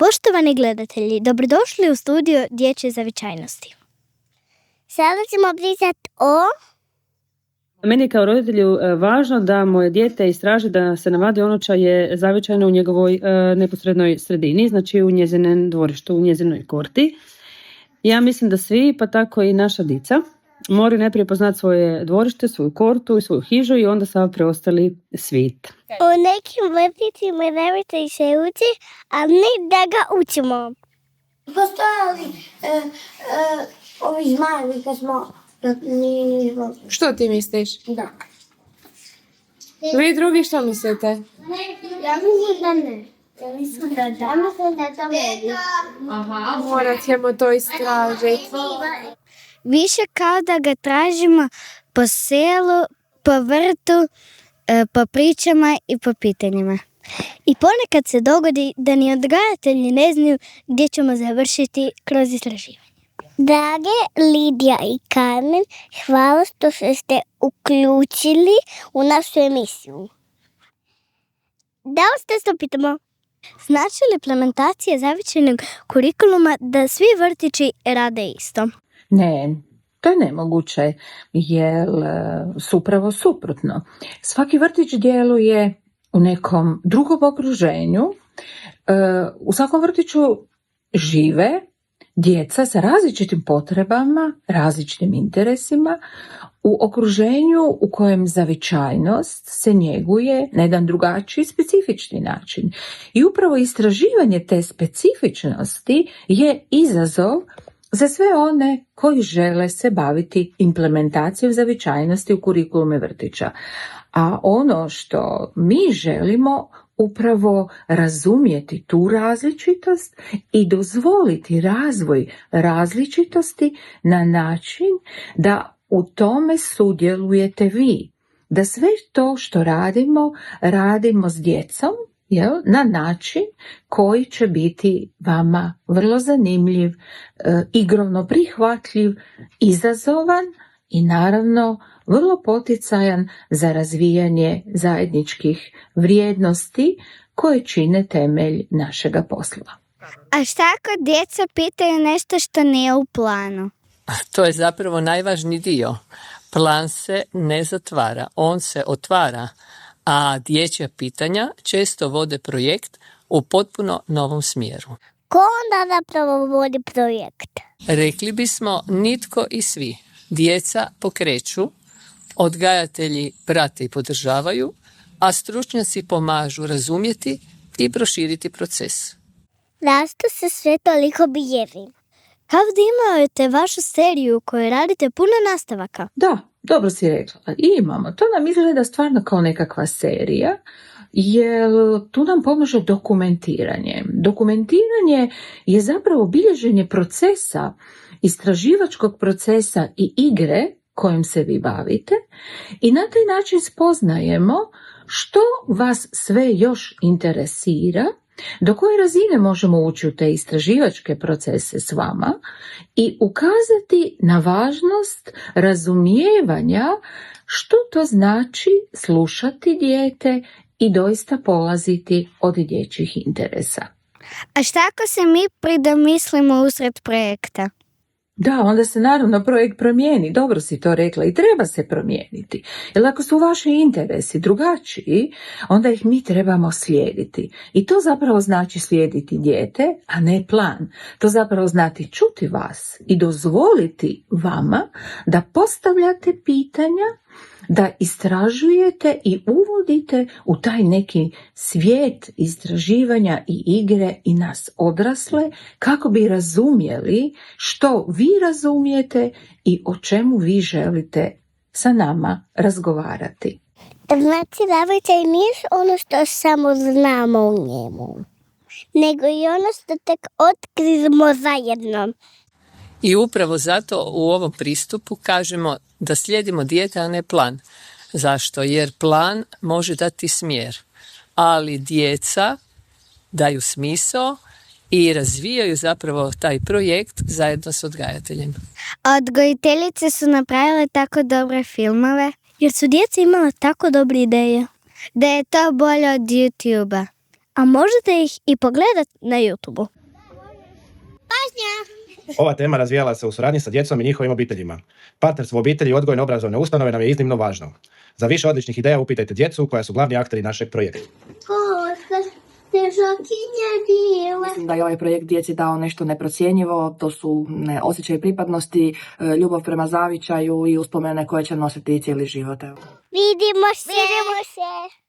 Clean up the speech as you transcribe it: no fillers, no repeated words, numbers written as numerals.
Poštovani gledatelji, dobrodošli u studio Dječje zavičajnosti. Sada ćemo pričati o... Meni je kao roditelju važno da moje dijete istraži da se navadi ono što je zavičajno u njegovoj neposrednoj sredini, znači u njezinom dvorištu, u njezinoj korti. Ja mislim da svi, pa tako i naša dica, moraju najprije poznati svoje dvorište, svoju kortu i svoju hižu i onda sav preostali svit. U nekim vrtićima nemojte se uči, a ne da ga učimo. Postojali ovi zmajevi kad smo... Što ti misliš? Da. Vi drugi što mislite? Ja mislim da ne. Ja mislim da da. Ja mislim da to ne. Aha, morat ćemo to istražiti. Više kao da ga tražimo po selu, po vrtu, po pričama i po pitanjima. I ponekad se dogodi da ni odgajatelji ne znaju gdje ćemo završiti kroz istraživanje. Drage Lidija i Carmen, hvala što ste uključili u našu emisiju. Da li ste se pitamo? Znači li implementacija zavičajnog kurikuluma da svi vrtići rade isto? Ne, to je nemoguće, jer su upravo suprotno. Svaki vrtić djeluje u nekom drugom okruženju. U svakom vrtiću žive djeca sa različitim potrebama, različitim interesima, u okruženju u kojem zavičajnost se njeguje na jedan drugačiji specifični način. I upravo istraživanje te specifičnosti je izazov za sve one koji žele se baviti implementacijom zavičajnosti u kurikulume vrtića. A ono što mi želimo upravo razumjeti tu različitost i dozvoliti razvoj različitosti na način da u tome sudjelujete vi. Da sve to što radimo s djecom, na način koji će biti vama vrlo zanimljiv, igrovno prihvatljiv, izazovan i naravno vrlo poticajan za razvijanje zajedničkih vrijednosti koje čine temelj našega posla. A šta ako djeca pitaju nešto što nije u planu? To je zapravo najvažniji dio. Plan se ne zatvara, on se otvara, a dječja pitanja često vode projekt u potpuno novom smjeru. Ko onda zapravo vodi projekt? Rekli bismo nitko i svi. Djeca pokreću, odgajatelji prate i podržavaju, a stručnjaci pomažu razumjeti i proširiti proces. Zašto se sve toliko bijevi? Kao da imate vašu seriju u kojoj radite puno nastavaka. Da, dobro si rekla. Imamo. To nam izgleda stvarno kao nekakva serija, jer tu nam pomaže dokumentiranje. Dokumentiranje je zapravo bilježenje procesa, istraživačkog procesa i igre kojim se vi bavite i na taj način spoznajemo što vas sve još interesira, do koje razine možemo ući u te istraživačke procese s vama i ukazati na važnost razumijevanja što to znači slušati dijete i doista polaziti od dječjih interesa. A šta ako se mi pridomislimo usred projekta? Da, onda se naravno projekt promijeni, dobro si to rekla i treba se promijeniti. Jer ako su vaši interesi drugačiji, onda ih mi trebamo slijediti. I to zapravo znači slijediti dijete, a ne plan. To zapravo znači čuti vas i dozvoliti vama da postavljate pitanja, da istražujete i uvodite u taj neki svijet istraživanja i igre i nas odrasle kako bi razumjeli što vi razumijete i o čemu vi želite sa nama razgovarati. Znači, zavičaj nije ono što samo znamo u njemu, nego i ono što tek otkrijemo zajedno. I upravo zato u ovom pristupu kažemo da slijedimo dijete, a ne plan. Zašto? Jer plan može dati smjer, ali djeca daju smisao i razvijaju zapravo taj projekt zajedno s odgajateljem. Odgojiteljice su napravile tako dobre filmove jer su djeca imala tako dobre ideje da je to bolje od YouTube-a. A možete ih i pogledati na YouTube-u. Ova tema razvijala se u suradnji sa djecom i njihovim obiteljima. Partnerstvo u obitelji i odgojno-obrazovne ustanove nam je iznimno važno. Za više odličnih ideja upitajte djecu koja su glavni akteri našeg projekta. Mislim da je ovaj projekt djeci dao nešto neprocjenjivo, to su osjećaj pripadnosti, ljubav prema zavičaju i uspomene koje će nositi cijeli život. Vidimo se!